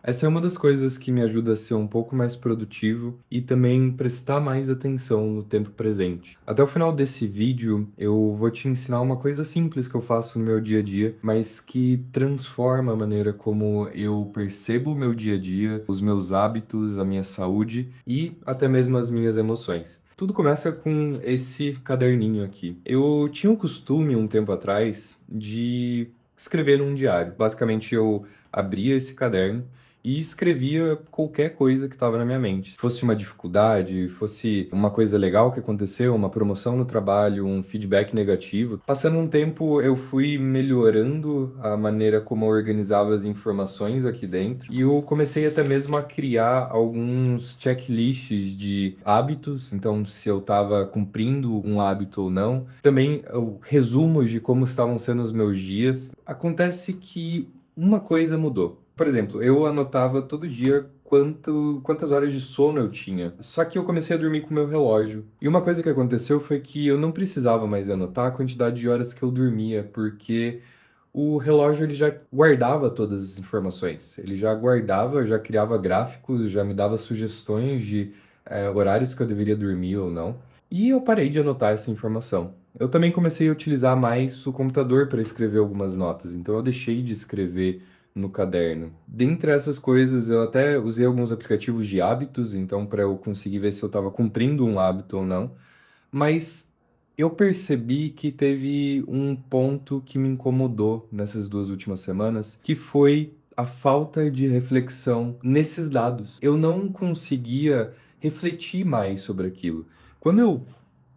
Essa é uma das coisas que me ajuda a ser um pouco mais produtivo e também prestar mais atenção no tempo presente. Até o final desse vídeo, eu vou te ensinar uma coisa simples que eu faço no meu dia a dia, mas que transforma a maneira como eu percebo o meu dia a dia, os meus hábitos, a minha saúde e até mesmo as minhas emoções. Tudo começa com esse caderninho aqui. Eu tinha o costume, um tempo atrás, de escrever num diário. Basicamente, eu abria esse caderno e escrevia qualquer coisa que estava na minha mente. Se fosse uma dificuldade, fosse uma coisa legal que aconteceu, uma promoção no trabalho, um feedback negativo. Passando um tempo, eu fui melhorando a maneira como eu organizava as informações aqui dentro e eu comecei até mesmo a criar alguns checklists de hábitos, então se eu estava cumprindo um hábito ou não. Também resumos de como estavam sendo os meus dias. Acontece que uma coisa mudou. Por exemplo, eu anotava todo dia quantas horas de sono eu tinha. Só que eu comecei a dormir com o meu relógio. E uma coisa que aconteceu foi que eu não precisava mais anotar a quantidade de horas que eu dormia, porque o relógio ele já guardava todas as informações. Ele já guardava, já criava gráficos, já me dava sugestões de horários que eu deveria dormir ou não. E eu parei de anotar essa informação. Eu também comecei a utilizar mais o computador para escrever algumas notas, então eu deixei de escrever no caderno. Dentre essas coisas, eu até usei alguns aplicativos de hábitos, então para eu conseguir ver se eu estava cumprindo um hábito ou não. Mas eu percebi que teve um ponto que me incomodou nessas 2 últimas semanas, que foi a falta de reflexão nesses dados. Eu não conseguia refletir mais sobre aquilo. Quando eu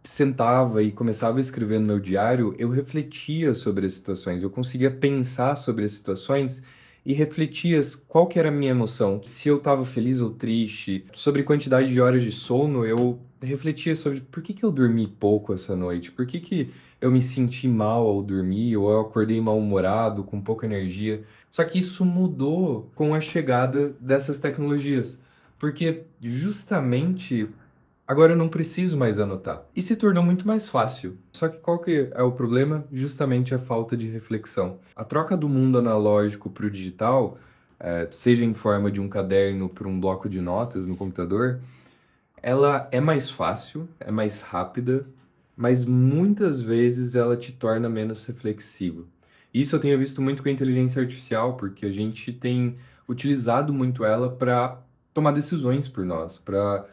sentava e começava a escrever no meu diário, eu refletia sobre as situações, eu conseguia pensar sobre as situações e refletia qual que era a minha emoção, se eu estava feliz ou triste, sobre quantidade de horas de sono, eu refletia sobre por que que eu dormi pouco essa noite, por que que eu me senti mal ao dormir, ou eu acordei mal-humorado, com pouca energia. Só que isso mudou com a chegada dessas tecnologias, porque justamente agora eu não preciso mais anotar. E se tornou muito mais fácil. Só que qual que é o problema? Justamente a falta de reflexão. A troca do mundo analógico para o digital, seja em forma de um caderno para um bloco de notas no computador, ela é mais fácil, é mais rápida, mas muitas vezes ela te torna menos reflexivo. Isso eu tenho visto muito com a inteligência artificial, porque a gente tem utilizado muito ela para tomar decisões por nós, para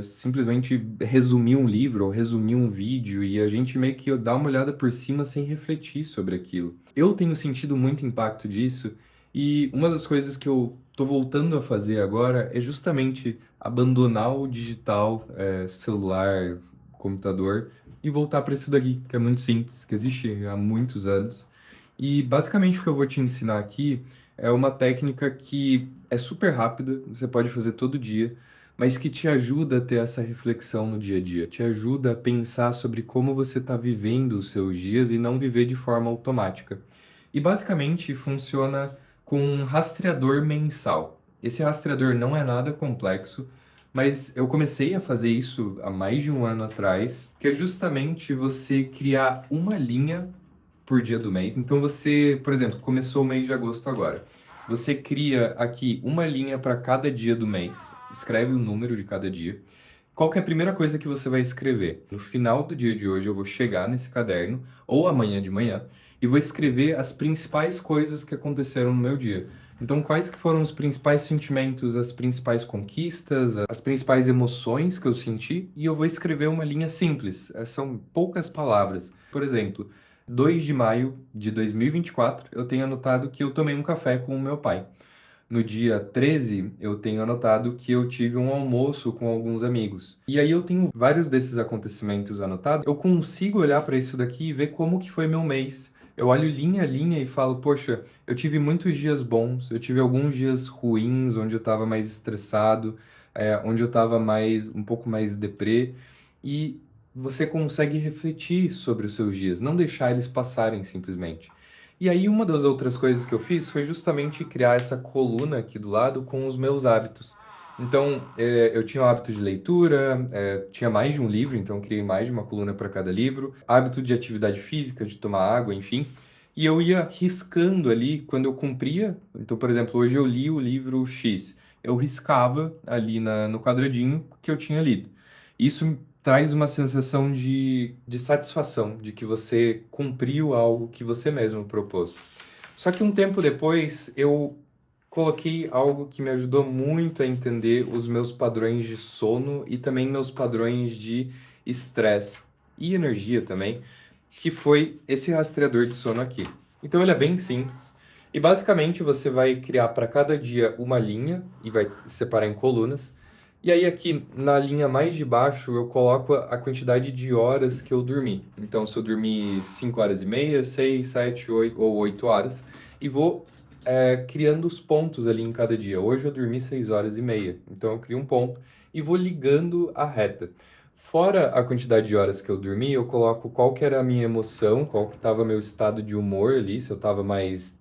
simplesmente resumir um livro ou resumir um vídeo e a gente meio que dá uma olhada por cima sem refletir sobre aquilo. Eu tenho sentido muito impacto disso e uma das coisas que eu tô voltando a fazer agora é justamente abandonar o digital, celular, computador, e voltar para isso daqui, que é muito simples, que existe há muitos anos. E basicamente o que eu vou te ensinar aqui é uma técnica que é super rápida, você pode fazer todo dia, mas que te ajuda a ter essa reflexão no dia a dia, te ajuda a pensar sobre como você está vivendo os seus dias e não viver de forma automática. E basicamente funciona com um rastreador mensal. Esse rastreador não é nada complexo, mas eu comecei a fazer isso há mais de um ano atrás, que é justamente você criar uma linha por dia do mês. Então você, por exemplo, começou o mês de agosto agora. Você cria aqui uma linha para cada dia do mês, escreve o número de cada dia. Qual que é a primeira coisa que você vai escrever? No final do dia de hoje eu vou chegar nesse caderno, ou amanhã de manhã, e vou escrever as principais coisas que aconteceram no meu dia. Então, quais que foram os principais sentimentos, as principais conquistas, as principais emoções que eu senti, e eu vou escrever uma linha simples. São poucas palavras. Por exemplo, 2 de maio de 2024, eu tenho anotado que eu tomei um café com o meu pai. No dia 13, eu tenho anotado que eu tive um almoço com alguns amigos. E aí eu tenho vários desses acontecimentos anotados. Eu consigo olhar para isso daqui e ver como que foi meu mês. Eu olho linha a linha e falo, poxa, eu tive muitos dias bons, eu tive alguns dias ruins, onde eu estava mais estressado, onde eu estava um pouco mais deprê. E você consegue refletir sobre os seus dias, não deixar eles passarem simplesmente. E aí, uma das outras coisas que eu fiz foi justamente criar essa coluna aqui do lado com os meus hábitos. Então, eu tinha o hábito de leitura, tinha mais de um livro, então criei mais de uma coluna para cada livro, hábito de atividade física, de tomar água, enfim. e eu ia riscando ali quando eu cumpria. Então, por exemplo, hoje eu li o livro X. Eu riscava ali no quadradinho que eu tinha lido. Isso traz uma sensação de satisfação, de que você cumpriu algo que você mesmo propôs. Só que um tempo depois eu coloquei algo que me ajudou muito a entender os meus padrões de sono e também meus padrões de estresse e energia também, que foi esse rastreador de sono aqui. Então ele é bem simples e basicamente você vai criar para cada dia uma linha e vai separar em colunas. E aí aqui na linha mais de baixo eu coloco a quantidade de horas que eu dormi. Então se eu dormi 5 horas e meia, 6, 7, 8 ou 8 horas e vou criando os pontos ali em cada dia. Hoje eu dormi 6 horas e meia, então eu crio um ponto e vou ligando a reta. Fora a quantidade de horas que eu dormi, eu coloco qual que era a minha emoção, qual que estava meu estado de humor ali, se eu estava mais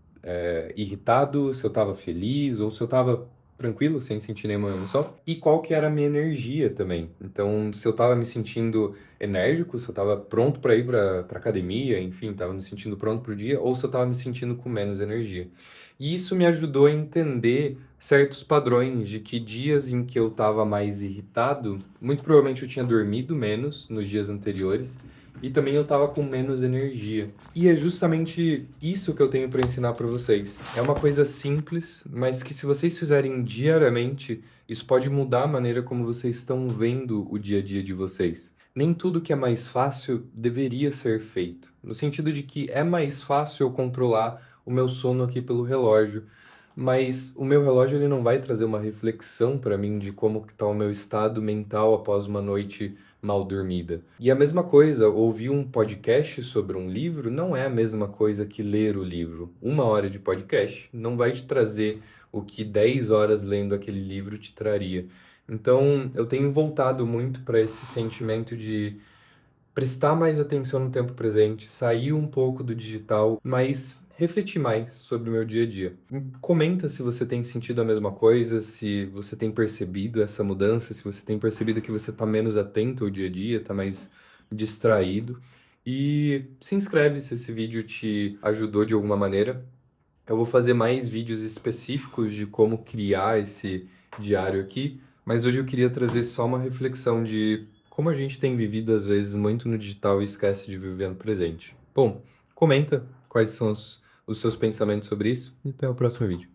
irritado, se eu estava feliz ou se eu estava tranquilo, sem sentir nenhuma emoção, e qual que era a minha energia também. Então, se eu estava me sentindo enérgico, se eu estava pronto para ir para academia, enfim, estava me sentindo pronto para o dia, ou se eu estava me sentindo com menos energia. E isso me ajudou a entender certos padrões de que dias em que eu estava mais irritado, muito provavelmente eu tinha dormido menos nos dias anteriores e também eu estava com menos energia. E é justamente isso que eu tenho para ensinar para vocês. É uma coisa simples, mas que se vocês fizerem diariamente, isso pode mudar a maneira como vocês estão vendo o dia a dia de vocês. Nem tudo que é mais fácil deveria ser feito, no sentido de que é mais fácil eu controlar o meu sono aqui pelo relógio, mas o meu relógio ele não vai trazer uma reflexão para mim de como está o meu estado mental após uma noite mal dormida. E a mesma coisa, ouvir um podcast sobre um livro não é a mesma coisa que ler o livro. 1 hora de podcast não vai te trazer o que 10 horas lendo aquele livro te traria. Então, eu tenho voltado muito para esse sentimento de prestar mais atenção no tempo presente, sair um pouco do digital, mas refletir mais sobre o meu dia a dia. Comenta se você tem sentido a mesma coisa, se você tem percebido essa mudança, se você tem percebido que você está menos atento ao dia a dia, está mais distraído. E se inscreve se esse vídeo te ajudou de alguma maneira. Eu vou fazer mais vídeos específicos de como criar esse diário aqui, mas hoje eu queria trazer só uma reflexão de como a gente tem vivido, às vezes, muito no digital e esquece de viver no presente. Bom, comenta quais são os seus pensamentos sobre isso e até o próximo vídeo.